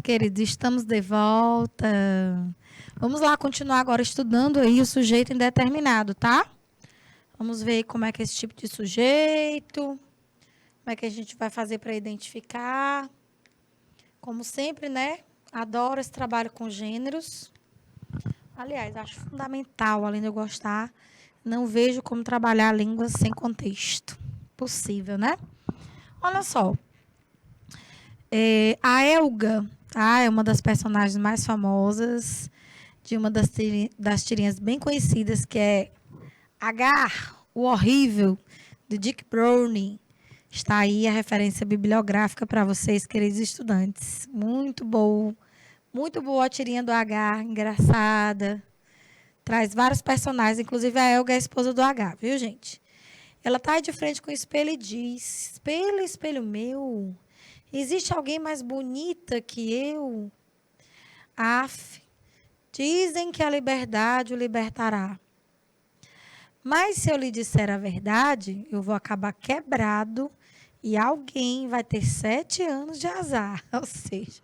queridos, estamos de volta. Vamos lá continuar agora estudando aí o sujeito indeterminado, tá? Vamos ver como é que é esse tipo de sujeito, como é que a gente vai fazer para identificar. Como sempre, né? Adoro esse trabalho com gêneros. Aliás, acho fundamental, além de eu gostar, não vejo como trabalhar línguas sem contexto. Possível, né? Olha só. A Elga, tá? É uma das personagens mais famosas de uma das tirinhas bem conhecidas, que é Agar, o Horrível, de Dick Browning. Está aí a referência bibliográfica para vocês, queridos estudantes. Muito boa a tirinha do Agar, engraçada. Traz vários personagens, inclusive a Elga é a esposa do Agar, viu, gente? Ela está aí de frente com o espelho e diz: Espelho, espelho meu, existe alguém mais bonita que eu? Af, dizem que a liberdade o libertará. Mas se eu lhe disser a verdade, eu vou acabar quebrado e alguém vai ter 7 anos de azar. Ou seja,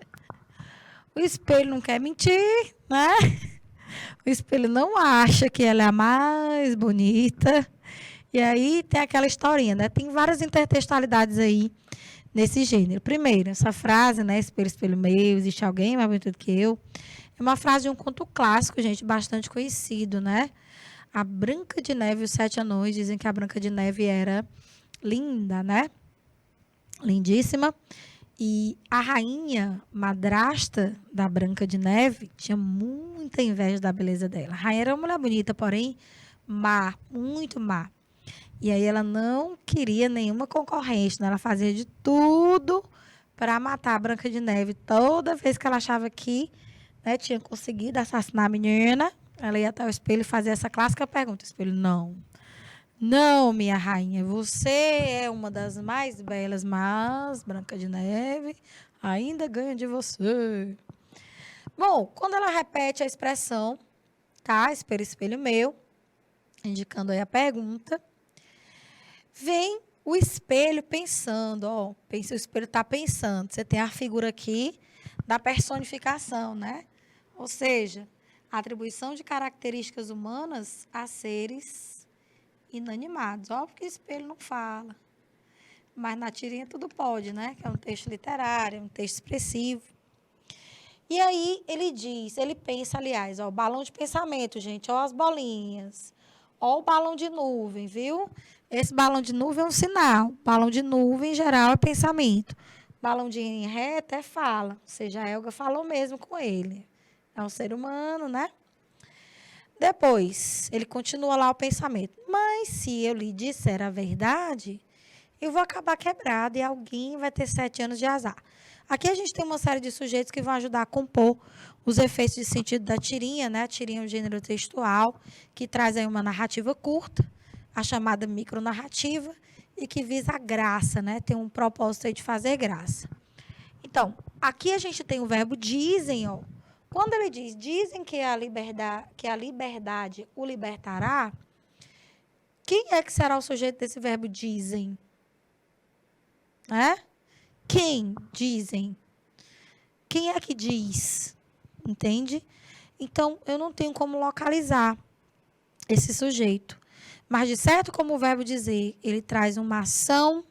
o espelho não quer mentir, né? O espelho não acha que ela é a mais bonita. E aí tem aquela historinha, né? Tem várias intertextualidades aí nesse gênero. Primeiro, essa frase, né? Espelho, espelho meu, existe alguém mais bonito do que eu. É uma frase de um conto clássico, gente, bastante conhecido, né? A Branca de Neve e os 7 Anões. Dizem que a Branca de Neve era linda, né? Lindíssima. E a rainha madrasta da Branca de Neve tinha muita inveja da beleza dela. A rainha era uma mulher bonita, porém má, muito má. E aí ela não queria nenhuma concorrente, né? Ela fazia de tudo para matar a Branca de Neve. Toda vez que ela achava que, né, tinha conseguido assassinar a menina, ela ia até o espelho e fazia essa clássica pergunta. O espelho: não, não, minha rainha, você é uma das mais belas, mas Branca de Neve ainda ganha de você. Bom, quando ela repete a expressão, tá? Espelho, espelho meu, indicando aí a pergunta, vem o espelho pensando, ó, o espelho está pensando. Você tem a figura aqui da personificação, né? Ou seja, a atribuição de características humanas a seres inanimados. Óbvio que o espelho não fala, mas na tirinha tudo pode, né? Que é um texto literário, um texto expressivo. E aí ele pensa, aliás, ó, o balão de pensamento, gente, ó as bolinhas, ó o balão de nuvem, viu? Esse balão de nuvem é um sinal. Balão de nuvem, em geral, é pensamento. Balão de reta é fala. Ou seja, a Elga falou mesmo com ele. É um ser humano, né? Depois, ele continua lá o pensamento. Mas se eu lhe disser a verdade, eu vou acabar quebrado e alguém vai ter 7 anos de azar. Aqui a gente tem uma série de sujeitos que vão ajudar a compor os efeitos de sentido da tirinha, né? A tirinha é um gênero textual que traz aí uma narrativa curta, a chamada micronarrativa, e que visa a graça, né? Tem um propósito aí de fazer graça. Então, aqui a gente tem o verbo dizem, ó. Quando ele diz, dizem que a liberdade o libertará, quem é que será o sujeito desse verbo dizem? Quem dizem? Quem é que diz? Entende? Então, eu não tenho como localizar esse sujeito. Mas, de certo, como o verbo dizer, ele traz uma ação,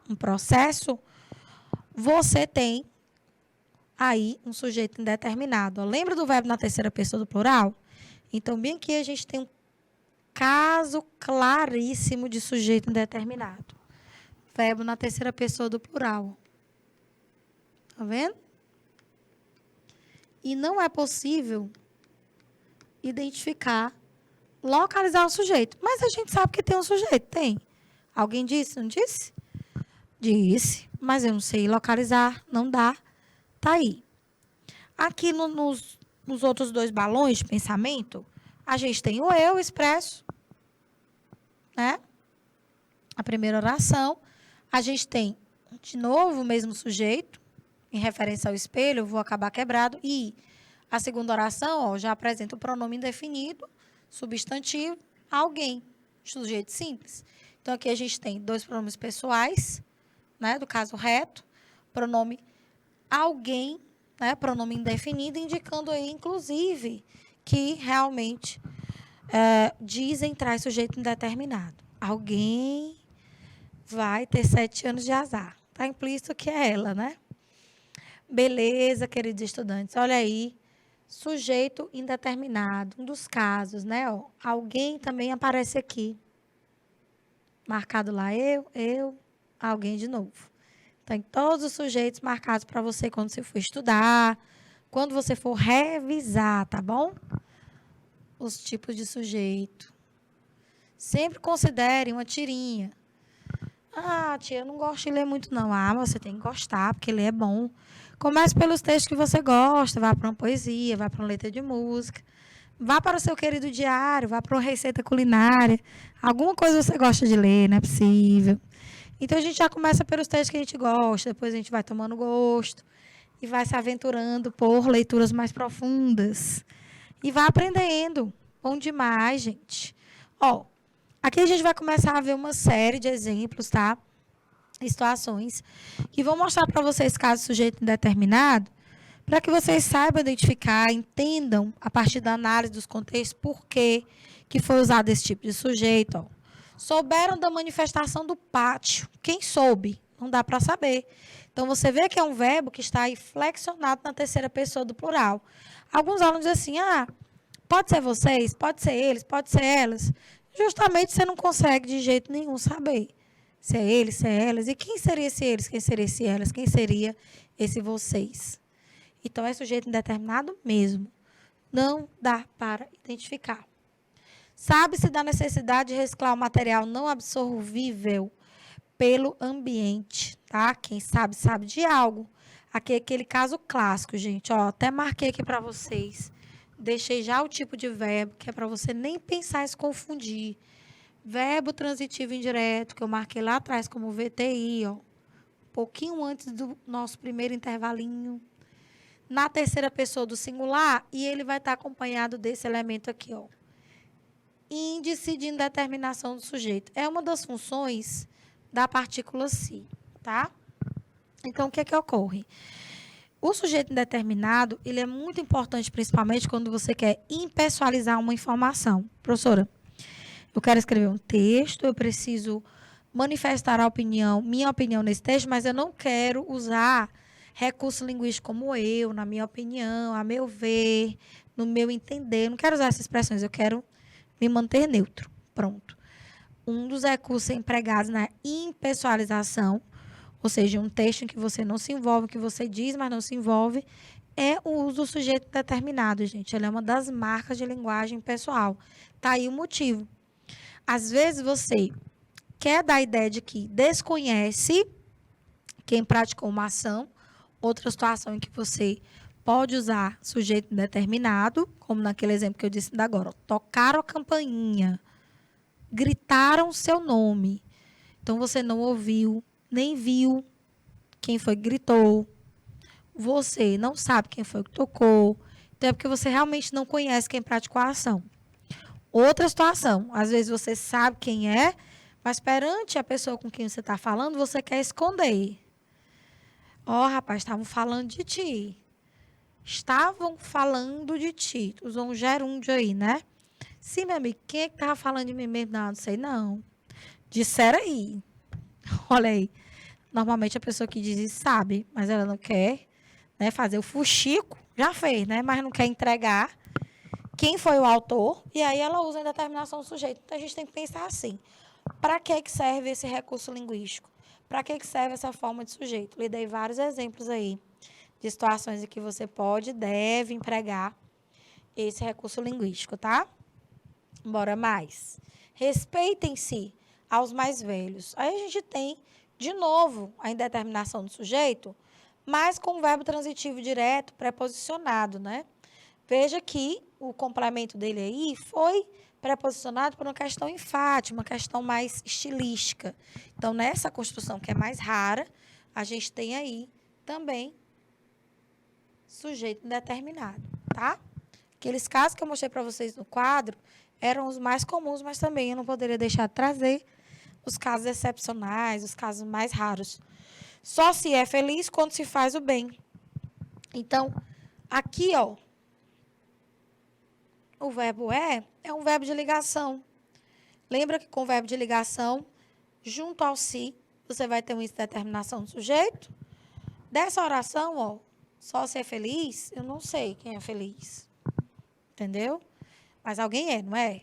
um processo, você tem aí um sujeito indeterminado. Lembra do verbo na terceira pessoa do plural? Então, bem aqui a gente tem um caso claríssimo de sujeito indeterminado. Verbo na terceira pessoa do plural. Tá vendo? E não é possível identificar, localizar o sujeito. Mas a gente sabe que tem um sujeito, tem. Alguém disse, não disse? Disse, mas eu não sei localizar, não dá. Tá aí. Aqui nos outros 2 balões de pensamento, a gente tem o eu expresso, né? A primeira oração. A gente tem, de novo, o mesmo sujeito, em referência ao espelho, eu vou acabar quebrado. E a segunda oração, ó, já apresenta o pronome indefinido, substantivo, alguém, sujeito simples. Então, aqui a gente tem 2 pronomes pessoais, né, do caso reto, pronome alguém, né? Pronome indefinido, indicando aí, inclusive, que realmente dizem traz sujeito indeterminado. Alguém vai ter 7 anos de azar. Está implícito que é ela, né? Beleza, queridos estudantes. Olha aí, sujeito indeterminado. Um dos casos, né? Ó, alguém também aparece aqui. Marcado lá eu, alguém de novo. Tem todos os sujeitos marcados para você quando você for estudar, quando você for revisar, tá bom? Os tipos de sujeito. Sempre considere uma tirinha. Ah, tia, eu não gosto de ler muito, não. Ah, mas você tem que gostar, porque ler é bom. Comece pelos textos que você gosta. Vá para uma poesia, vá para uma letra de música. Vá para o seu querido diário, vá para uma receita culinária. Alguma coisa você gosta de ler, não é possível. Então, a gente já começa pelos textos que a gente gosta, depois a gente vai tomando gosto e vai se aventurando por leituras mais profundas. E vai aprendendo. Bom demais, gente. Ó, aqui a gente vai começar a ver uma série de exemplos, tá? Situações que vão mostrar para vocês caso sujeito indeterminado, para que vocês saibam identificar, entendam, a partir da análise dos contextos, por que foi usado esse tipo de sujeito. Ó. Souberam da manifestação do pátio. Quem soube? Não dá para saber. Então, você vê que é um verbo que está aí flexionado na terceira pessoa do plural. Alguns alunos dizem assim, pode ser vocês, pode ser eles, pode ser elas. Justamente você não consegue de jeito nenhum saber se é eles, se é elas. E quem seria esse eles, quem seria esse elas, quem seria esse vocês? Então, é sujeito indeterminado mesmo. Não dá para identificar. Sabe-se da necessidade de reciclar o material não absorvível pelo ambiente, tá? Quem sabe, sabe de algo. Aqui é aquele caso clássico, gente. Ó, até marquei aqui para vocês. Deixei já o tipo de verbo, que é para você nem pensar em se confundir. Verbo transitivo indireto, que eu marquei lá atrás como VTI, ó. Um pouquinho antes do nosso primeiro intervalinho. Na terceira pessoa do singular, e ele vai estar acompanhado desse elemento aqui, ó. Índice de indeterminação do sujeito. É uma das funções da partícula se, tá? Então, o que é que ocorre? O sujeito indeterminado, ele é muito importante, principalmente quando você quer impessoalizar uma informação. Professora, eu quero escrever um texto, eu preciso manifestar minha opinião nesse texto, mas eu não quero usar recurso linguístico como eu, na minha opinião, a meu ver, no meu entender. Eu não quero usar essas expressões, eu quero me manter neutro. Pronto. Um dos recursos empregados na impessoalização, ou seja, um texto em que você não se envolve, que você diz, mas não se envolve, é o uso do sujeito determinado, gente. Ele é uma das marcas de linguagem pessoal. Tá aí o motivo. Às vezes você quer dar a ideia de que desconhece quem praticou uma ação, outra situação em que você pode usar sujeito determinado, como naquele exemplo que eu disse ainda agora. Tocaram a campainha, gritaram seu nome. Então, você não ouviu, nem viu quem foi que gritou. Você não sabe quem foi que tocou. Então, é porque você realmente não conhece quem praticou a ação. Outra situação, às vezes você sabe quem é, mas perante a pessoa com quem você está falando, você quer esconder. Rapaz, estavam falando de ti. Estavam falando de ti. Tu usou um gerúndio aí, né? Sim, meu amigo, quem é que estava falando de mim mesmo? Não sei não. Disseram aí. Olha aí. Normalmente a pessoa que diz isso sabe, mas ela não quer, né, fazer o fuxico. Já fez, né? Mas não quer entregar quem foi o autor. E aí ela usa a indeterminação do sujeito. Então a gente tem que pensar assim. Para que serve esse recurso linguístico? Para que serve essa forma de sujeito? Lhe dei vários exemplos aí de situações em que você pode e deve empregar esse recurso linguístico, tá? Bora mais. Respeitem-se aos mais velhos. Aí a gente tem, de novo, a indeterminação do sujeito, mas com o verbo transitivo direto preposicionado, né? Veja que o complemento dele aí foi preposicionado por uma questão enfática, uma questão mais estilística. Então, nessa construção que é mais rara, a gente tem aí também sujeito indeterminado, tá? Aqueles casos que eu mostrei para vocês no quadro eram os mais comuns, mas também eu não poderia deixar de trazer os casos excepcionais, os casos mais raros. Só se é feliz quando se faz o bem. Então, aqui, ó, o verbo é um verbo de ligação. Lembra que com o verbo de ligação, junto ao se, você vai ter uma indeterminação do sujeito? Dessa oração, ó, só ser feliz, eu não sei quem é feliz. Entendeu? Mas alguém é, não é?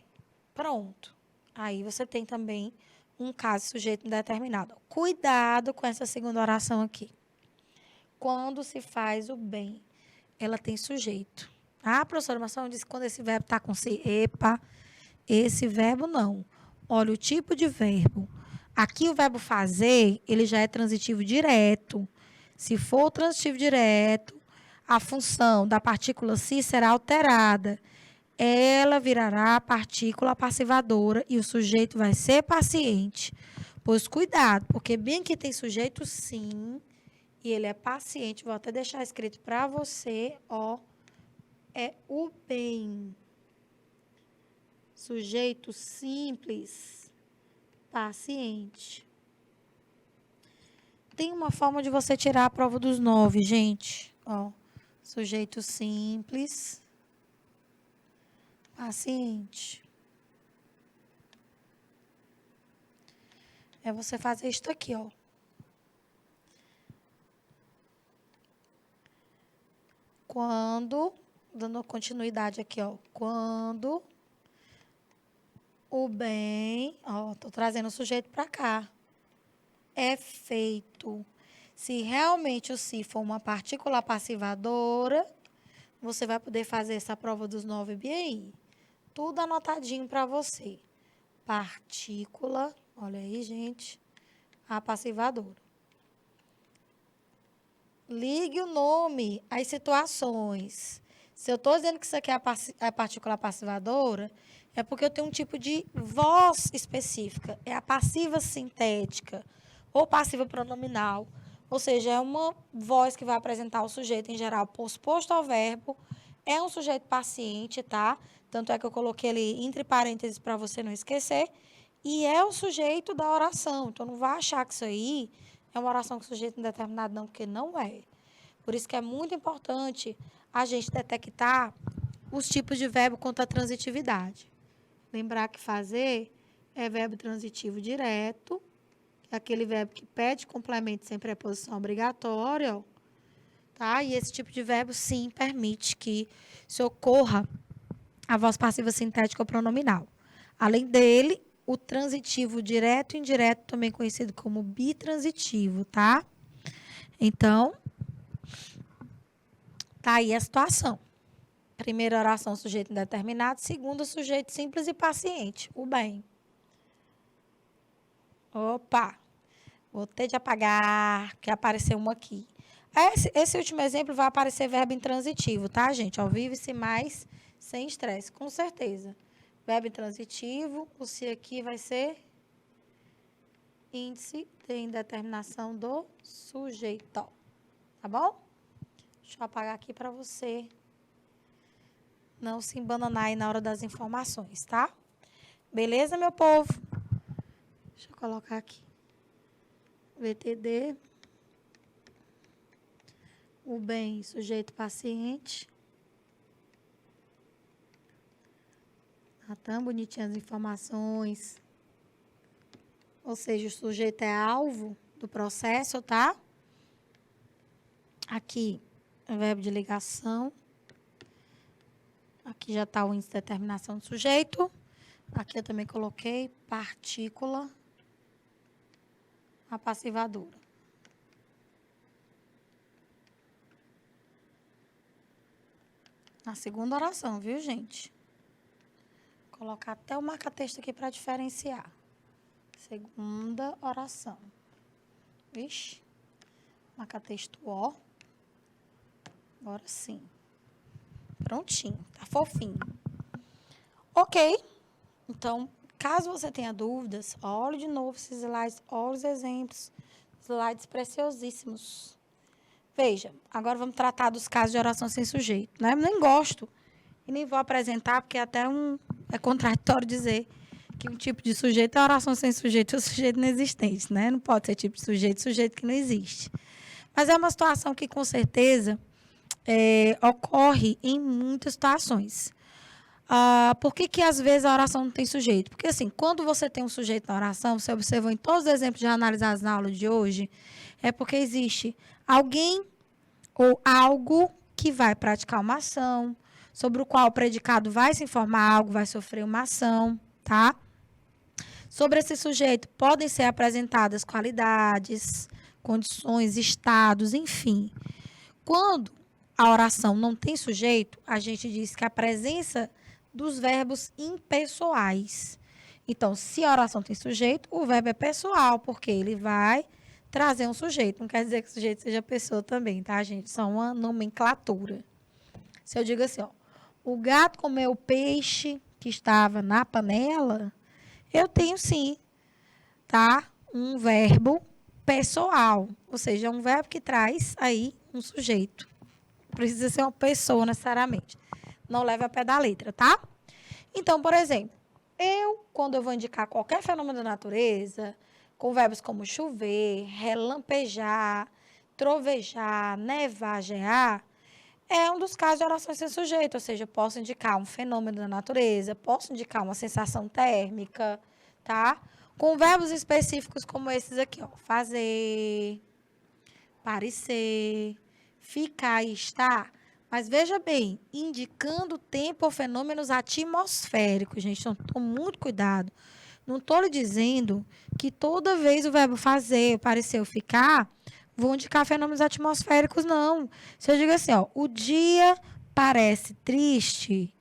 Pronto. Aí você tem também um caso sujeito indeterminado. Cuidado com essa segunda oração aqui. Quando se faz o bem, ela tem sujeito. Ah, professora, mas só disse que quando esse verbo está com si. Epa, esse verbo não. Olha o tipo de verbo. Aqui o verbo fazer, ele já é transitivo direto. Se for transitivo direto, a função da partícula se será alterada. Ela virará partícula passivadora e o sujeito vai ser paciente. Pois cuidado, porque bem que tem sujeito sim, e ele é paciente. Vou até deixar escrito para você, ó, é o bem. Sujeito simples, paciente. Tem uma forma de você tirar a prova dos 9, gente. Ó, sujeito simples, paciente. É você fazer isto aqui, ó. Quando, dando continuidade aqui, ó. Quando o bem, ó, tô trazendo o sujeito para cá. É feito. Se realmente o se for uma partícula passivadora, você vai poder fazer essa prova dos 9 bem aí. Tudo anotadinho para você. Partícula, olha aí, gente, a passivadora. Ligue o nome às situações. Se eu estou dizendo que isso aqui é a partícula passivadora, é porque eu tenho um tipo de voz específica. É a passiva sintética ou passiva pronominal. Ou seja, é uma voz que vai apresentar o sujeito em geral posposto ao verbo. É um sujeito paciente, tá? Tanto é que eu coloquei ali entre parênteses para você não esquecer. E é o sujeito da oração. Então, não vai achar que isso aí é uma oração com sujeito indeterminado, não, porque não é. Por isso que é muito importante a gente detectar os tipos de verbo contra a transitividade. Lembrar que fazer é verbo transitivo direto, é aquele verbo que pede complemento sem preposição obrigatória, ó, tá? E esse tipo de verbo, sim, permite que se ocorra a voz passiva sintética ou pronominal. Além dele, o transitivo direto e indireto, também conhecido como bitransitivo, tá? Então, tá aí a situação. Primeira oração, sujeito indeterminado. Segunda, sujeito simples e paciente. O bem. Opa! Vou ter de apagar, que apareceu um aqui. Esse último exemplo vai aparecer verbo intransitivo, tá, gente? Ao vivo-se mais, sem estresse, com certeza. Verbo intransitivo, o se aqui vai ser índice de indeterminação do sujeito. Tá bom? Deixa eu apagar aqui para você não se embananar aí na hora das informações, tá? Beleza, meu povo? Deixa eu colocar aqui. VTD. O bem, sujeito paciente. Tá tão bonitinhas as informações. Ou seja, o sujeito é alvo do processo, tá? Aqui, o verbo de ligação. Aqui já está o índice de determinação do sujeito. Aqui eu também coloquei partícula apassivadora. Na segunda oração, viu, gente? Vou colocar até o marca-texto aqui para diferenciar. Segunda oração. Vixe. Marca-texto O. Agora sim. Prontinho. Tá fofinho. Ok. Então, caso você tenha dúvidas, olhe de novo esses slides, olhe os exemplos. Slides preciosíssimos. Veja, agora vamos tratar dos casos de oração sem sujeito, né? Eu nem gosto e nem vou apresentar, porque é contraditório dizer que um tipo de sujeito é oração sem sujeito ou sujeito inexistente, né? Não pode ser tipo de sujeito que não existe. Mas é uma situação que, com certeza, ocorre em muitas situações. Por que às vezes a oração não tem sujeito? Porque assim, quando você tem um sujeito na oração, você observou em todos os exemplos já analisados na aula de hoje, é porque existe alguém ou algo que vai praticar uma ação, sobre o qual o predicado vai se informar algo, vai sofrer uma ação, tá? Sobre esse sujeito podem ser apresentadas qualidades, condições, estados, enfim. Quando a oração não tem sujeito, a gente diz que a presença dos verbos impessoais. Então, se a oração tem sujeito, o verbo é pessoal, porque ele vai trazer um sujeito. Não quer dizer que o sujeito seja pessoa também, tá, gente? Só uma nomenclatura. Se eu digo assim, ó, o gato comeu o peixe que estava na panela, eu tenho sim, tá? Um verbo pessoal, ou seja, um verbo que traz aí um sujeito. Precisa ser uma pessoa necessariamente. Não leve a pé da letra, tá? Então, por exemplo, quando eu vou indicar qualquer fenômeno da natureza, com verbos como chover, relampejar, trovejar, nevar, gear, é um dos casos de orações sem sujeito, ou seja, eu posso indicar um fenômeno da natureza, posso indicar uma sensação térmica, tá? Com verbos específicos como esses aqui, ó, fazer, parecer, ficar e estar. Mas veja bem, indicando tempo ou fenômenos atmosféricos, gente, então tome muito cuidado. Não estou lhe dizendo que toda vez o verbo fazer, parecer ou ficar vou indicar fenômenos atmosféricos, não. Se eu digo assim, ó, o dia parece triste,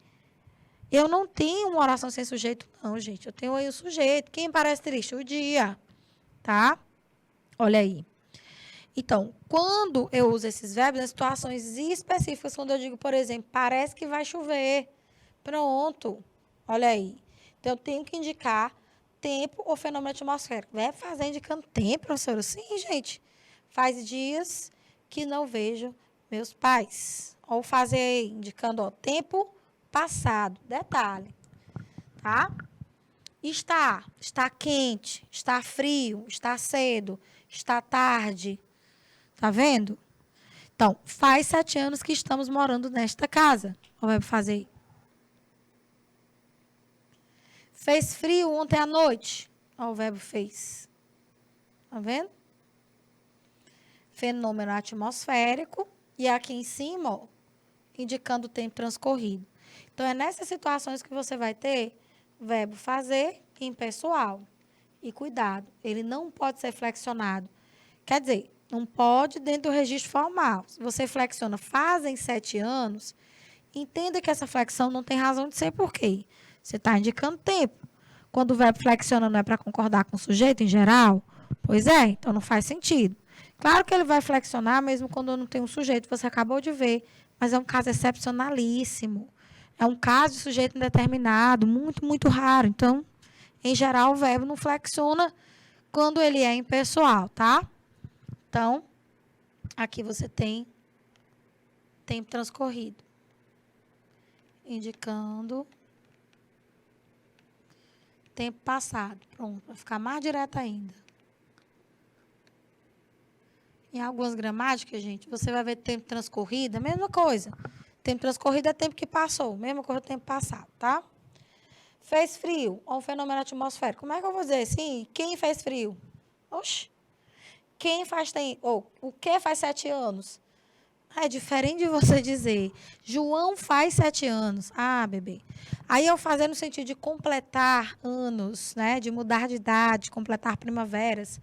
eu não tenho uma oração sem sujeito, não, gente. Eu tenho aí o sujeito. Quem parece triste? O dia, tá? Olha aí. Então, quando eu uso esses verbos em situações específicas, quando eu digo, por exemplo, parece que vai chover, pronto, olha aí. Então, eu tenho que indicar tempo ou fenômeno atmosférico. Vai fazer indicando tempo, professora? Sim, gente. Faz dias que não vejo meus pais. Ou fazer indicando ó, tempo passado. Detalhe, tá? Está quente, está frio, está cedo, está tarde. Tá vendo? Então, faz 7 anos que estamos morando nesta casa. O verbo fazer. Fez frio ontem à noite. Ó, o verbo fez. Tá vendo? Fenômeno atmosférico. E aqui em cima, ó, indicando o tempo transcorrido. Então, é nessas situações que você vai ter verbo fazer impessoal. E cuidado, ele não pode ser flexionado. Quer dizer, não pode dentro do registro formal. Se você flexiona fazem 7 anos, entenda que essa flexão não tem razão de ser por quê? Você está indicando tempo. Quando o verbo flexiona não é para concordar com o sujeito em geral? Pois é, então não faz sentido. Claro que ele vai flexionar mesmo quando não tem um sujeito, você acabou de ver, mas é um caso excepcionalíssimo. É um caso de sujeito indeterminado, muito, muito raro. Então, em geral, o verbo não flexiona quando ele é impessoal, tá? Então, aqui você tem tempo transcorrido, indicando tempo passado. Pronto, vai ficar mais direto ainda. Em algumas gramáticas, gente, você vai ver tempo transcorrido, a mesma coisa. Tempo transcorrido é tempo que passou, mesma coisa do tempo passado, tá? Fez frio, ou um fenômeno atmosférico. Como é que eu vou dizer? Sim, quem fez frio? Oxi. Quem faz tem, ou o que faz 7 anos? É diferente de você dizer, João faz 7 anos. Ah, bebê. Aí eu fazer no sentido de completar anos, né? De mudar de idade, completar primaveras.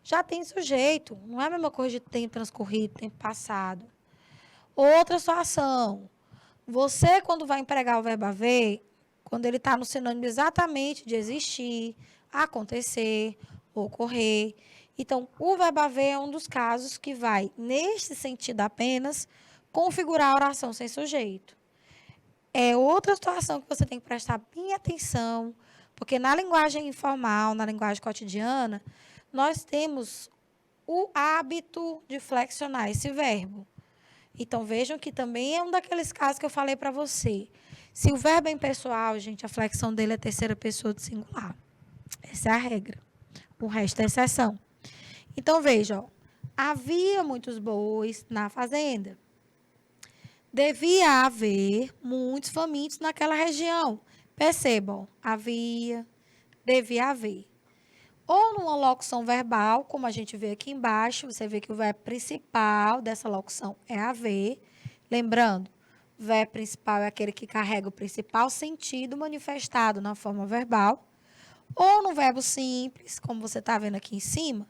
Já tem sujeito. Não é a mesma coisa de tempo transcorrido, tempo passado. Outra situação. Você, quando vai empregar o verbo haver, quando ele está no sinônimo exatamente de existir, acontecer, ocorrer. Então, o verbo haver é um dos casos que vai, neste sentido apenas, configurar a oração sem sujeito. É outra situação que você tem que prestar bem atenção, porque na linguagem informal, na linguagem cotidiana, nós temos o hábito de flexionar esse verbo. Então, vejam que também é um daqueles casos que eu falei para você. Se o verbo é impessoal, gente, a flexão dele é terceira pessoa do singular. Essa é a regra. O resto é exceção. Então, veja, ó, havia muitos bois na fazenda. Devia haver muitos famintos naquela região. Percebam, havia, devia haver. Ou numa locução verbal, como a gente vê aqui embaixo, você vê que o verbo principal dessa locução é haver. Lembrando, o verbo principal é aquele que carrega o principal sentido manifestado na forma verbal. Ou no verbo simples, como você está vendo aqui em cima,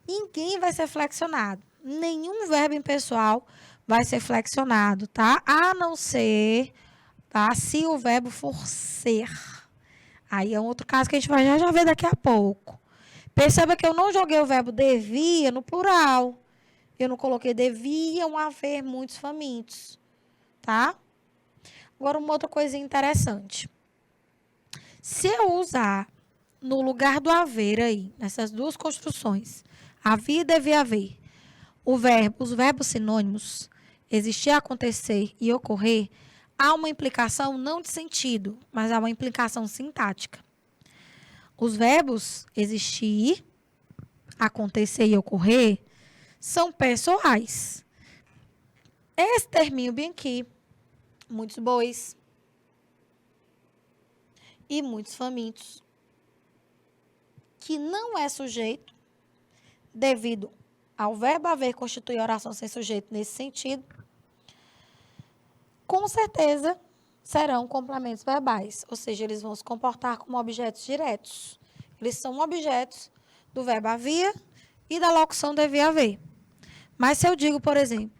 ninguém vai ser flexionado. Nenhum verbo impessoal vai ser flexionado, tá? A não ser, tá? Se o verbo for ser. Aí é um outro caso que a gente vai já ver daqui a pouco. Perceba que eu não joguei o verbo devia no plural. Eu não coloquei deviam haver muitos famintos, tá? Agora, uma outra coisinha interessante. Se eu usar no lugar do haver aí, nessas duas construções, havia e devia haver, os verbos sinônimos, existir, acontecer e ocorrer, há uma implicação não de sentido, mas há uma implicação sintática. Os verbos existir, acontecer e ocorrer são pessoais. Esse terminho bem aqui, muitos bois e muitos famintos, que não é sujeito, devido ao verbo haver constituir oração sem sujeito nesse sentido, com certeza serão complementos verbais, ou seja, eles vão se comportar como objetos diretos. Eles são objetos do verbo havia e da locução devia haver. Mas se eu digo, por exemplo,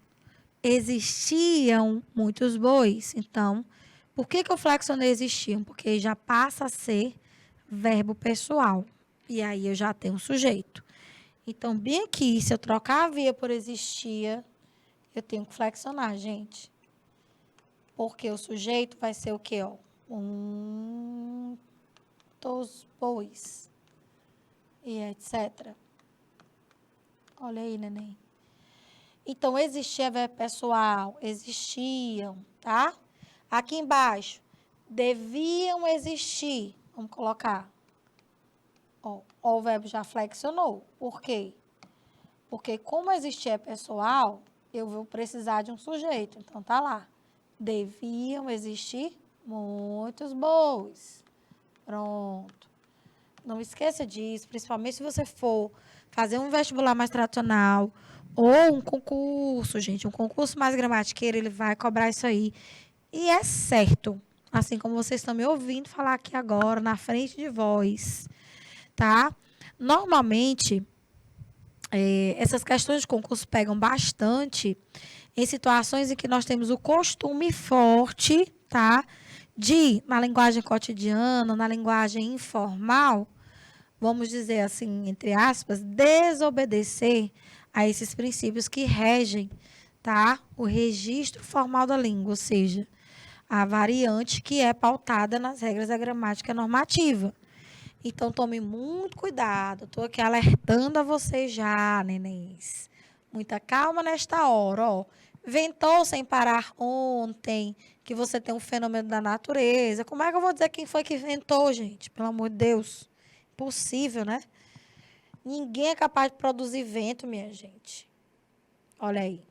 existiam muitos bois, então, por que eu flexionei existiam? Porque já passa a ser verbo pessoal. E aí eu já tenho um sujeito. Então, bem aqui, se eu trocar havia por existia, eu tenho que flexionar, gente. Porque o sujeito vai ser o quê? Ó? Dos bois. E etc. Olha aí, neném. Então, existia verbo pessoal, existiam, tá? Aqui embaixo, deviam existir. Vamos colocar. Ó, o verbo já flexionou. Por quê? Porque como existir é pessoal, eu vou precisar de um sujeito. Então, tá lá. Deviam existir muitos bois. Pronto. Não esqueça disso, principalmente se você for fazer um vestibular mais tradicional ou um concurso, gente. Um concurso mais gramatiqueiro, ele vai cobrar isso aí. E é certo. Assim como vocês estão me ouvindo falar aqui agora, na frente de voz. Tá? Normalmente, essas questões de concurso pegam bastante em situações em que nós temos o costume forte, tá? De, na linguagem cotidiana, na linguagem informal, vamos dizer assim, entre aspas, desobedecer a esses princípios que regem, tá? O registro formal da língua, ou seja, a variante que é pautada nas regras da gramática normativa. Então, tome muito cuidado. Estou aqui alertando a vocês já, nenéns. Muita calma nesta hora. Ó. Ventou sem parar ontem, que você tem um fenômeno da natureza. Como é que eu vou dizer quem foi que ventou, gente? Pelo amor de Deus. Impossível, né? Ninguém é capaz de produzir vento, minha gente. Olha aí.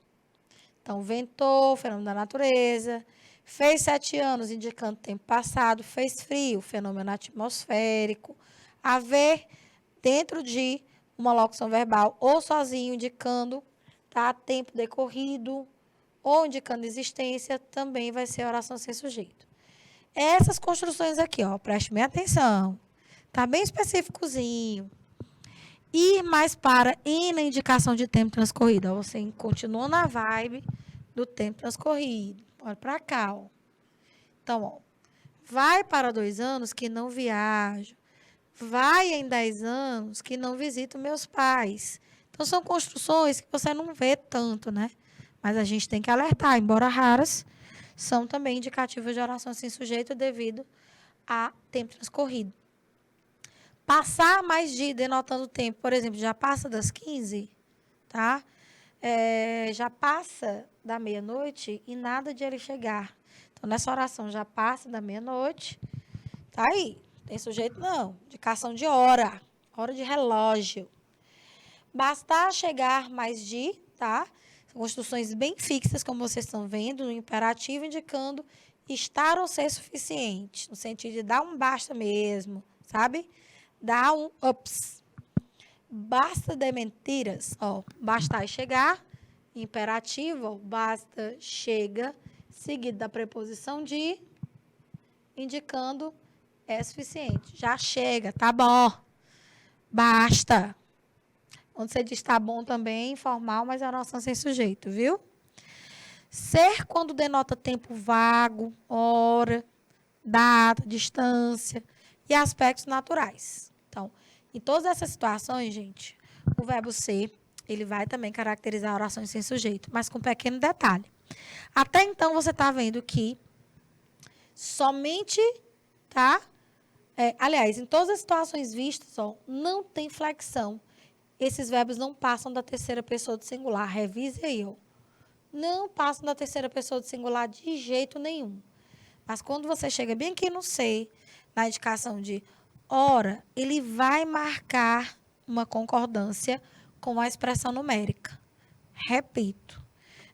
Então, ventou, fenômeno da natureza. Fez 7 anos, indicando tempo passado. Fez frio, fenômeno atmosférico. Haver dentro de uma locução verbal ou sozinho, indicando tá, tempo decorrido ou indicando existência, também vai ser oração sem sujeito. Essas construções aqui, ó, preste bem atenção. Tá bem específicozinho. Ir mais para e na indicação de tempo transcorrido. Ó, você continua na vibe do tempo transcorrido. Olha para cá, ó. Então, ó, vai para 2 anos que não viajo. Vai em 10 anos que não visito meus pais. Então, são construções que você não vê tanto, né? Mas a gente tem que alertar, embora raras, são também indicativas de oração sem sujeito devido a tempo transcorrido. Passar mais de, denotando o tempo, por exemplo, já passa das 15, tá? Já passa da meia-noite e nada de ele chegar. Então, nessa oração, já passa da meia-noite, tá aí. Tem sujeito não, indicação de hora de relógio. Bastar chegar mais de, tá? São construções bem fixas, como vocês estão vendo, no imperativo, indicando estar ou ser suficiente, no sentido de dar um basta mesmo, sabe? Dar um ups. Basta de mentiras, ó, bastar e chegar, imperativo, ó, basta, chega, seguido da preposição de, indicando é suficiente. Já chega, tá bom. Basta. Quando você diz tá bom também, informal, mas é uma oração sem sujeito, viu? Ser quando denota tempo vago, hora, data, distância e aspectos naturais. Então, em todas essas situações, gente, o verbo ser, ele vai também caracterizar orações sem sujeito, mas com um pequeno detalhe. Até então, você está vendo que somente, tá? Aliás, em todas as situações vistas, ó, não tem flexão. Esses verbos não passam da terceira pessoa do singular. Revise aí, ó. Não passam da terceira pessoa do singular de jeito nenhum. Mas quando você chega bem aqui no ser, na indicação de hora, ele vai marcar uma concordância com a expressão numérica. Repito.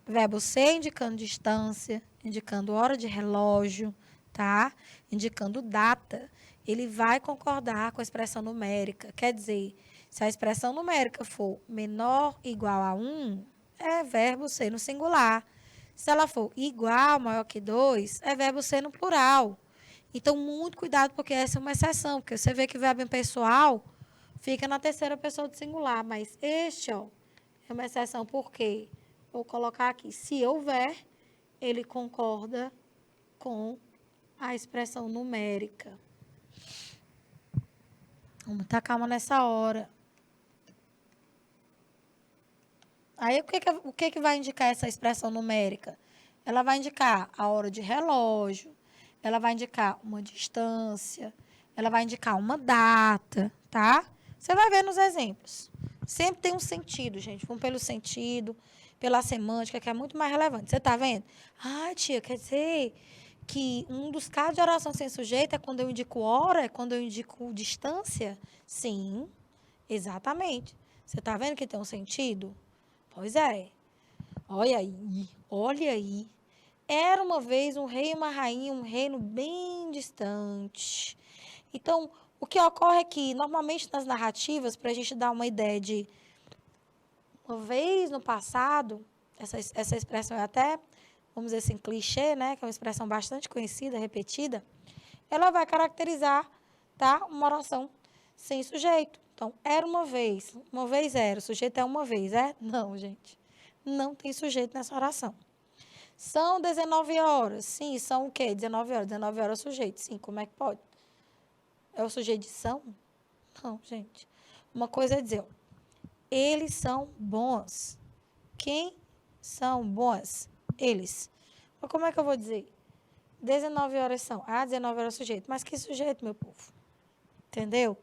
Verbo ser indicando distância, indicando hora de relógio, tá? Indicando data. Ele vai concordar com a expressão numérica. Quer dizer, se a expressão numérica for menor ou igual a 1, é verbo ser no singular. Se ela for igual, maior que 2, é verbo ser no plural. Então, muito cuidado, porque essa é uma exceção. Porque você vê que o verbo impessoal fica na terceira pessoa do singular. Mas este, ó, é uma exceção. Por quê? Vou colocar aqui. Se houver, ele concorda com a expressão numérica. Vamos ter calma nessa hora. Aí, o que vai indicar essa expressão numérica? Ela vai indicar a hora de relógio, ela vai indicar uma distância, ela vai indicar uma data, tá? Você vai ver nos exemplos. Sempre tem um sentido, gente. Vamos pelo sentido, pela semântica, que é muito mais relevante. Você está vendo? Ah, tia, quer dizer que um dos casos de oração sem sujeito é quando eu indico hora, é quando eu indico distância? Sim, exatamente. Você está vendo que tem um sentido? Pois é. Olha aí, olha aí. Era uma vez um rei e uma rainha, um reino bem distante. Então, o que ocorre é que, normalmente nas narrativas, para a gente dar uma ideia de uma vez no passado, essa expressão é até, vamos dizer assim, clichê, né? Que é uma expressão bastante conhecida, repetida. Ela vai caracterizar, tá? Uma oração sem sujeito. Então, era uma vez era, o sujeito é uma vez, é? Não, gente, não tem sujeito nessa oração. São 19 horas, sim, são o quê? 19 horas é o sujeito, sim, como é que pode? É o sujeito de são? Não, gente. Uma coisa é dizer, ó, eles são bons. Quem são bons? Eles. Mas como é que eu vou dizer? 19 horas são. Ah, 19 horas é o sujeito. Mas que sujeito, meu povo? Entendeu?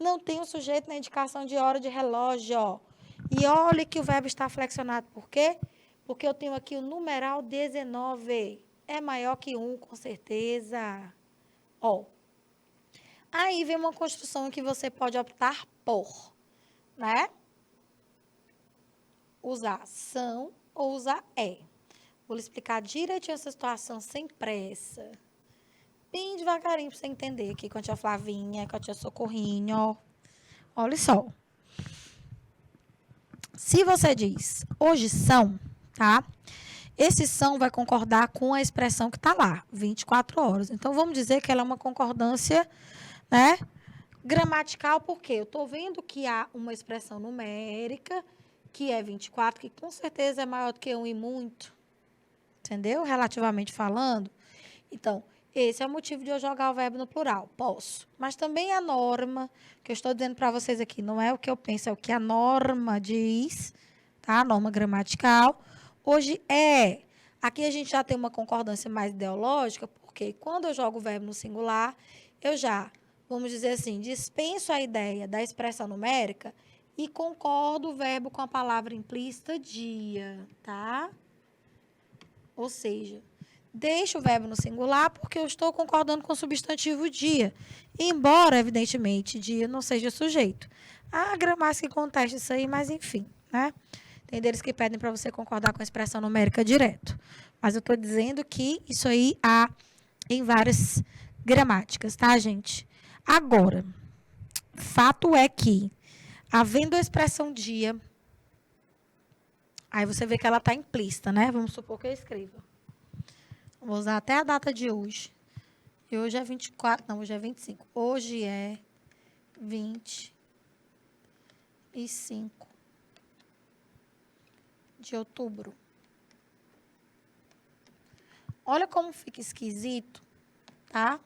Não tem um sujeito na indicação de hora de relógio, ó. E olha que o verbo está flexionado. Por quê? Porque eu tenho aqui o numeral 19. É maior que 1, com certeza. Ó. Aí vem uma construção que você pode optar por, né? Usar são ou usar é. Vou lhe explicar direitinho essa situação sem pressa. Bem devagarinho para você entender aqui com a tia Flavinha, com a tia Socorrinho. Olha só. Se você diz hoje são, tá? Esse são vai concordar com a expressão que está lá, 24 horas. Então, vamos dizer que ela é uma concordância, né, gramatical, porque eu estou vendo que há uma expressão numérica, que é 24, que com certeza é maior do que 1 e muito. Entendeu? Relativamente falando. Então, esse é o motivo de eu jogar o verbo no plural. Posso. Mas também a norma, que eu estou dizendo para vocês aqui, não é o que eu penso, é o que a norma diz, tá? A norma gramatical. Hoje é. Aqui a gente já tem uma concordância mais ideológica, porque quando eu jogo o verbo no singular, eu já, vamos dizer assim, dispenso a ideia da expressão numérica e concordo o verbo com a palavra implícita dia, tá? Ou seja, deixo o verbo no singular porque eu estou concordando com o substantivo dia. Embora, evidentemente, dia não seja sujeito. Há gramática que contesta isso aí, mas enfim, né? Tem deles que pedem para você concordar com a expressão numérica direto. Mas eu estou dizendo que isso aí há em várias gramáticas, tá, gente? Agora, fato é que, havendo a expressão dia, aí você vê que ela está implícita, né? Vamos supor que eu escreva. Vou usar até a data de hoje. E hoje é 24, não, hoje é 25. Hoje é 25 de outubro. Olha como fica esquisito, tá?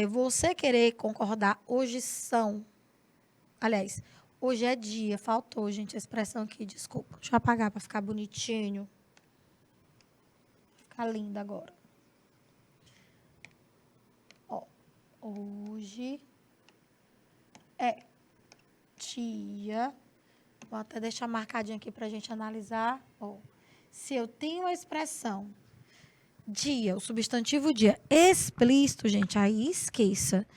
Você querer concordar, hoje são. Aliás, hoje é dia, faltou, gente, a expressão aqui, desculpa. Deixa eu apagar para ficar bonitinho. Ficar linda agora. Ó, hoje é dia. Vou até deixar marcadinho aqui para a gente analisar. Ó, se eu tenho a expressão dia, o substantivo dia explícito, gente, aí esqueça.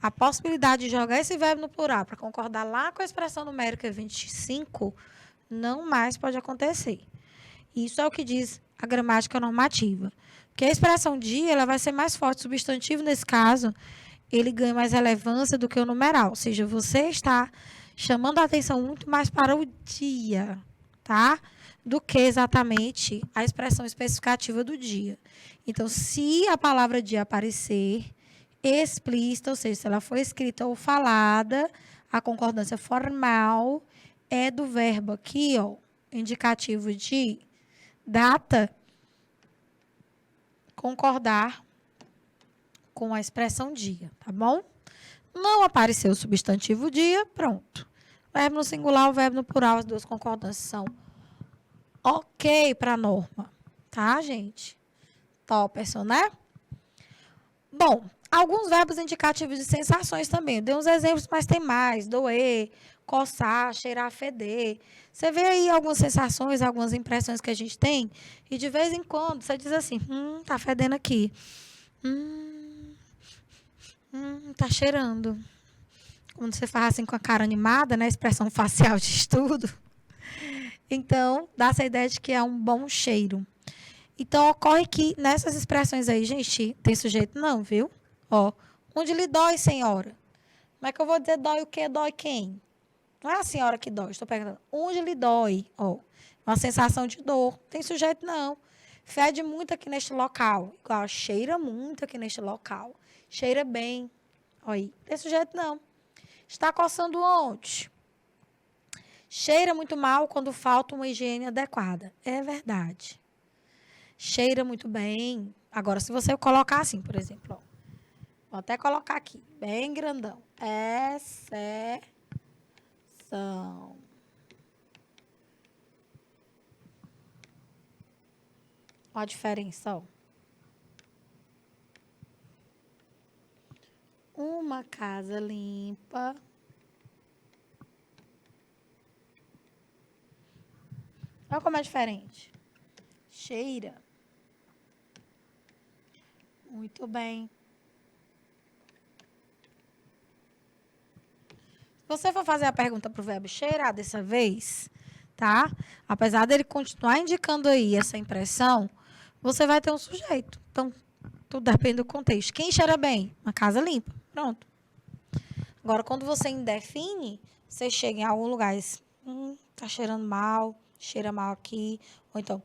A possibilidade de jogar esse verbo no plural para concordar lá com a expressão numérica 25 não mais pode acontecer. Isso é o que diz a gramática normativa. Porque a expressão dia ela vai ser mais forte. O substantivo, nesse caso, ele ganha mais relevância do que o numeral. Ou seja, você está chamando a atenção muito mais para o dia, tá? Do que exatamente a expressão especificativa do dia. Então, se a palavra dia aparecer explícita, ou seja, se ela for escrita ou falada, a concordância formal é do verbo aqui, ó, indicativo de data, concordar com a expressão dia, tá bom? Não apareceu o substantivo dia, pronto. Verbo no singular, o verbo no plural, as duas concordâncias são ok para a norma, tá, gente? Topperson, né? Bom, alguns verbos indicativos de sensações também. Eu dei uns exemplos, mas tem mais. Doer, coçar, cheirar, feder. Você vê aí algumas sensações, algumas impressões que a gente tem, e de vez em quando você diz assim, tá fedendo aqui. Tá cheirando. Quando você faz assim com a cara animada, né? Expressão facial de estudo. Então, dá essa ideia de que é um bom cheiro. Então, ocorre que nessas expressões aí, gente, tem sujeito não, viu? Ó, onde lhe dói, senhora? Como é que eu vou dizer dói o quê? Dói quem? Não é a senhora que dói, estou perguntando. Onde lhe dói? Ó, uma sensação de dor. Tem sujeito não. Fede muito aqui neste local. Igual, cheira muito aqui neste local. Cheira bem. Ó aí. Tem sujeito não. Está coçando onde? Cheira muito mal quando falta uma higiene adequada. É verdade. Cheira muito bem. Agora, se você colocar assim, por exemplo, ó, vou até colocar aqui, bem grandão. Exceção. Olha a diferença, ó. Uma casa limpa. Olha como é diferente. Cheira. Muito bem. Se você for fazer a pergunta para o verbo cheirar dessa vez, tá? Apesar dele continuar indicando aí essa impressão, você vai ter um sujeito. Então, tudo depende do contexto. Quem cheira bem? Uma casa limpa. Pronto. Agora, quando você indefine, você chega em algum lugar e diz, tá cheirando mal, cheira mal aqui, ou então,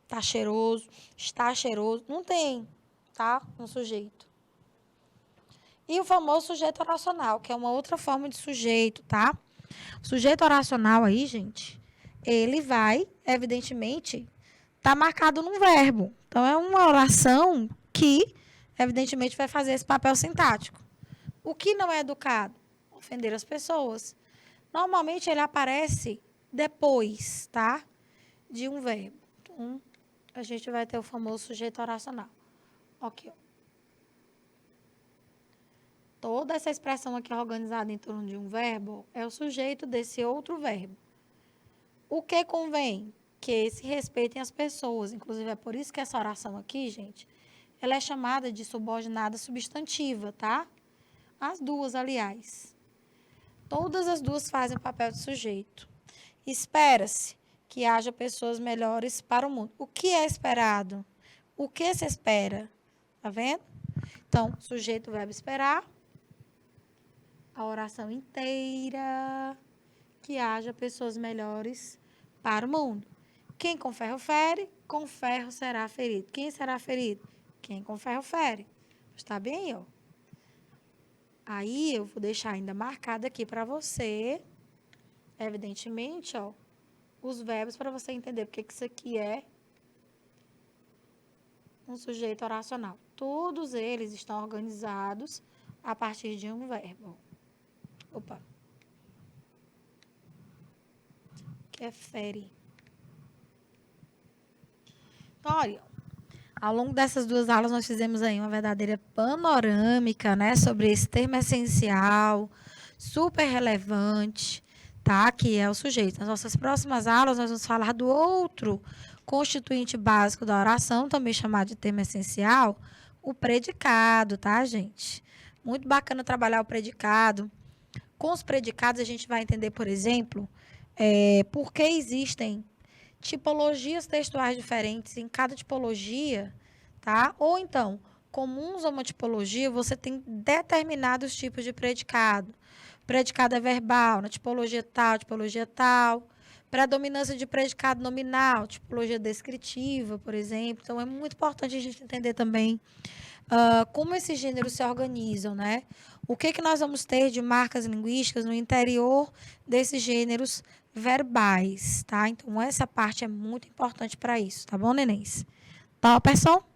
tá cheiroso, está cheiroso. Não tem, tá? Um sujeito. E o famoso sujeito oracional, que é uma outra forma de sujeito, tá? O sujeito oracional aí, gente, ele vai, evidentemente, tá marcado num verbo. Então, é uma oração que, evidentemente, vai fazer esse papel sintático. O que não é educado? Ofender as pessoas. Normalmente, ele aparece depois, tá? De um verbo. Então, a gente vai ter o famoso sujeito oracional. Ok, ó. Toda essa expressão aqui organizada em torno de um verbo é o sujeito desse outro verbo. O que convém? Que se respeitem as pessoas. Inclusive, é por isso que essa oração aqui, gente, ela é chamada de subordinada substantiva, tá? As duas, aliás. Todas as duas fazem o papel de sujeito. Espera-se que haja pessoas melhores para o mundo. O que é esperado? O que se espera? Tá vendo? Então, sujeito, verbo esperar. A oração inteira. Que haja pessoas melhores para o mundo. Quem com ferro fere, com ferro será ferido. Quem será ferido? Quem com ferro fere. Está bem aí, ó. Aí eu vou deixar ainda marcado aqui para você, evidentemente, ó, os verbos para você entender porque que isso aqui é um sujeito oracional. Todos eles estão organizados a partir de um verbo. Opa. Que é fere. Então, olha, ao longo dessas duas aulas nós fizemos aí uma verdadeira panorâmica, né, sobre esse termo essencial, super relevante, tá? Que é o sujeito. Nas nossas próximas aulas nós vamos falar do outro constituinte básico da oração, também chamado de termo essencial, o predicado, tá, gente? Muito bacana trabalhar o predicado. Com os predicados a gente vai entender, por exemplo, por que existem tipologias textuais diferentes em cada tipologia, tá? Ou então, comuns a uma tipologia, você tem determinados tipos de predicado. Predicado é verbal, na tipologia tal. Predominância de predicado nominal, tipologia descritiva, por exemplo. Então, é muito importante a gente entender também como esses gêneros se organizam, né? O que nós vamos ter de marcas linguísticas no interior desses gêneros verbais, tá? Então, essa parte é muito importante para isso, tá bom, nenéns? Tá, pessoal?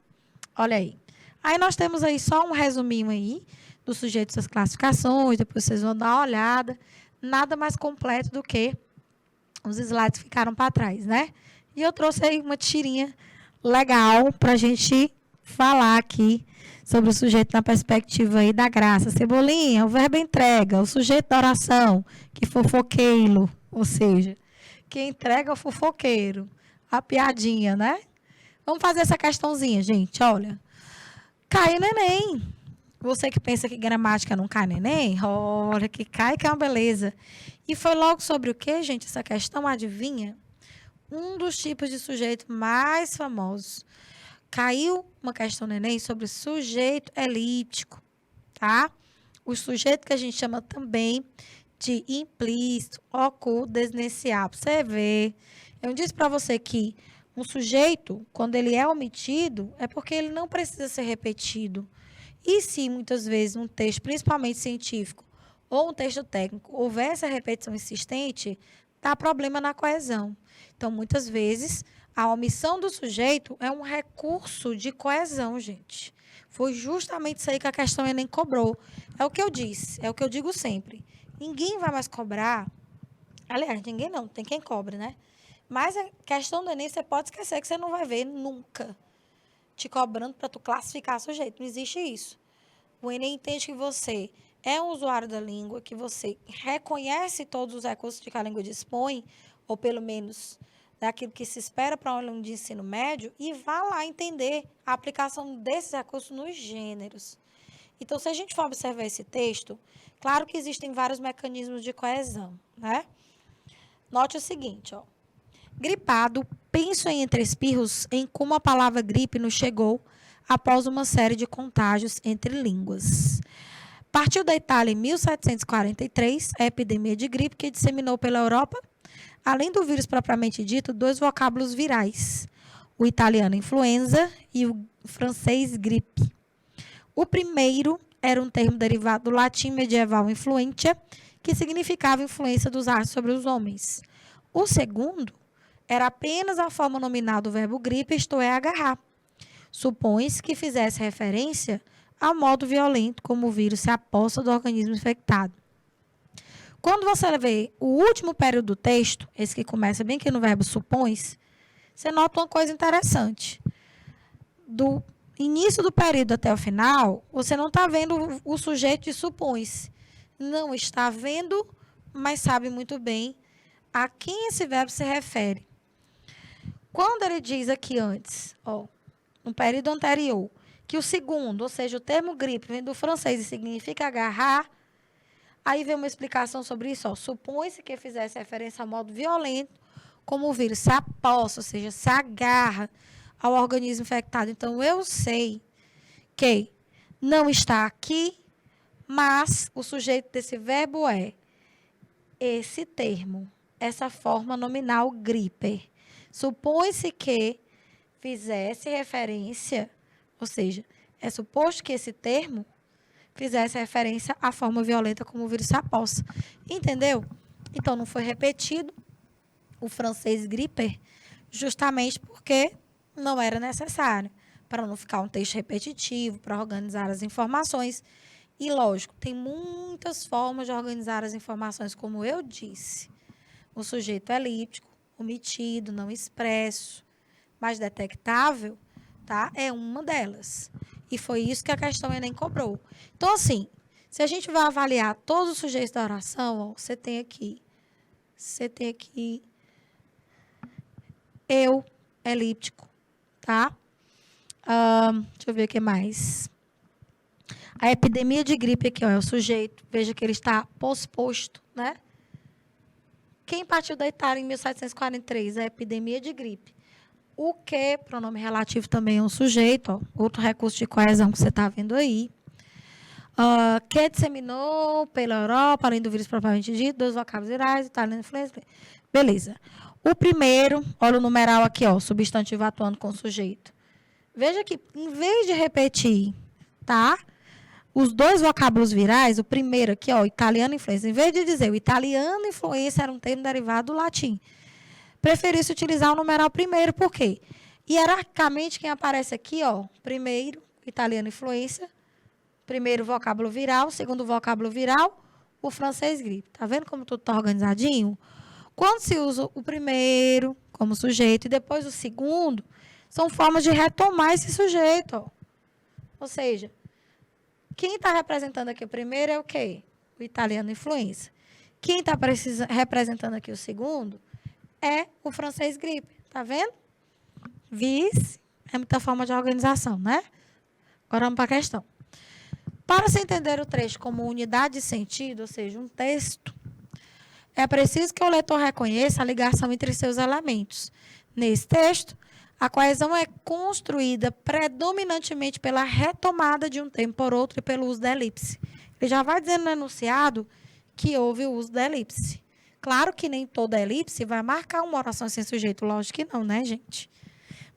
Olha aí. Aí nós temos aí só um resuminho aí do sujeito e suas classificações, depois vocês vão dar uma olhada. Nada mais completo do que os slides ficaram para trás, né? E eu trouxe aí uma tirinha legal para a gente falar aqui sobre o sujeito na perspectiva aí da graça. Cebolinha, o verbo entrega, o sujeito da oração, que fofoqueiro, ou seja, quem entrega é o fofoqueiro. A piadinha, né? Vamos fazer essa questãozinha, gente, olha. Cai neném. Você que pensa que gramática não cai neném, olha que cai que é uma beleza. E foi logo sobre o que, gente, essa questão, adivinha? Um dos tipos de sujeito mais famosos. Caiu uma questão no Enem sobre sujeito elíptico, tá? O sujeito que a gente chama também de implícito, oculto, desnencial. Você vê. Eu disse para você que um sujeito, quando ele é omitido, é porque ele não precisa ser repetido. E se muitas vezes um texto, principalmente científico, ou um texto técnico, houver essa repetição insistente, dá problema na coesão. Então, muitas vezes, a omissão do sujeito é um recurso de coesão, gente. Foi justamente isso aí que a questão Enem cobrou. É o que eu disse, é o que eu digo sempre. Ninguém vai mais cobrar. Aliás, ninguém não, tem quem cobre, né? Mas a questão do Enem, você pode esquecer que você não vai ver nunca te cobrando para tu classificar sujeito. Não existe isso. O Enem entende que você é um usuário da língua, que você reconhece todos os recursos de que a língua dispõe, ou pelo menos daquilo que se espera para um aluno de ensino médio, e vá lá entender a aplicação desses recursos nos gêneros. Então, se a gente for observar esse texto, claro que existem vários mecanismos de coesão, né? Note o seguinte, ó. Gripado, penso em entre espirros em como a palavra gripe nos chegou após uma série de contágios entre línguas. Partiu da Itália em 1743 a epidemia de gripe que disseminou pela Europa, além do vírus propriamente dito, dois vocábulos virais, o italiano influenza e o francês gripe. O primeiro era um termo derivado do latim medieval influentia, que significava influência dos astros sobre os homens. O segundo era apenas a forma nominal do verbo gripe, isto é, agarrar. Supõe-se que fizesse referência ao modo violento como o vírus se aposta do organismo infectado. Quando você vê o último período do texto, esse que começa bem aqui no verbo supõe-se, você nota uma coisa interessante. Do início do período até o final, você não está vendo o sujeito de supõe-se. Não está vendo, mas sabe muito bem a quem esse verbo se refere. Quando ele diz aqui antes, ó, no período anterior, que o segundo, ou seja, o termo gripe, vem do francês e significa agarrar, aí vem uma explicação sobre isso. Supõe-se que fizesse referência ao modo violento como o vírus se aposta, ou seja, se agarra ao organismo infectado. Então, eu sei que não está aqui, mas o sujeito desse verbo é esse termo, essa forma nominal gripe. Supõe-se que fizesse referência, ou seja, é suposto que esse termo fizesse referência à forma violenta como o vírus se aposta. Entendeu? Então, não foi repetido o francês gripe, justamente porque não era necessário, para não ficar um texto repetitivo, para organizar as informações. E, lógico, tem muitas formas de organizar as informações, como eu disse. O sujeito elíptico, omitido, não expresso, mas detectável, tá? É uma delas. E foi isso que a questão Enem cobrou. Então, assim, se a gente vai avaliar todos os sujeitos da oração, ó, você tem aqui eu, elíptico, tá? Deixa eu ver o que mais. A epidemia de gripe aqui, ó, é o sujeito. Veja que ele está posposto, né? Quem partiu da Itália em 1743? A epidemia de gripe. O que, pronome relativo também é um sujeito, ó, outro recurso de coesão que você está vendo aí. Que disseminou pela Europa, além do vírus propriamente dito, 2 vocábulos virais, italiano, influência. Beleza. O primeiro, olha o numeral aqui, ó, substantivo atuando com o sujeito. Veja que, em vez de repetir, tá? Os 2 vocábulos virais, o primeiro aqui, ó, italiano, influência. Em vez de dizer o italiano, influência era um termo derivado do latim. Preferi-se utilizar o numeral primeiro, por quê? Hierarquicamente, quem aparece aqui, ó, primeiro, italiano, influência, primeiro vocábulo viral, segundo vocábulo viral, o francês gripe. Tá vendo como tudo está organizadinho? Quando se usa o primeiro como sujeito e depois o segundo, são formas de retomar esse sujeito, ó. Ou seja, quem está representando aqui o primeiro é o quê? O italiano, influência. Quem está representando aqui o segundo é o francês gripe. Tá vendo? Vice é muita forma de organização, né? Agora vamos para a questão. Para se entender o trecho como unidade de sentido, ou seja, um texto, é preciso que o leitor reconheça a ligação entre seus elementos. Nesse texto, a coesão é construída predominantemente pela retomada de um termo por outro e pelo uso da elipse. Ele já vai dizendo no enunciado que houve o uso da elipse. Claro que nem toda elipse vai marcar uma oração sem sujeito, lógico que não, né, gente?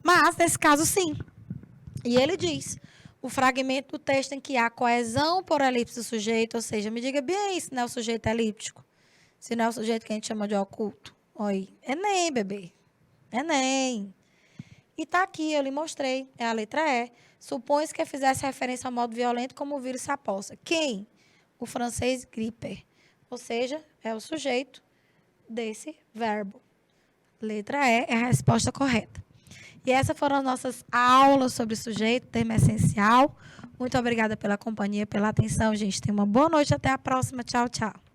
Mas, nesse caso, sim. E ele diz, o fragmento do texto em que há coesão por elipse do sujeito, ou seja, me diga bem se não é o sujeito elíptico, se não é o sujeito que a gente chama de oculto. Oi, Enem, bebê. Enem. E está aqui, eu lhe mostrei, é a letra E. Supõe-se que fizesse referência ao modo violento como o vírus se aposta. Quem? O francês gripe. Ou seja, é o sujeito desse verbo. Letra E é a resposta correta. E essas foram as nossas aulas sobre sujeito, termo essencial. Muito obrigada pela companhia, pela atenção, gente. Tenha uma boa noite, até a próxima. Tchau, tchau.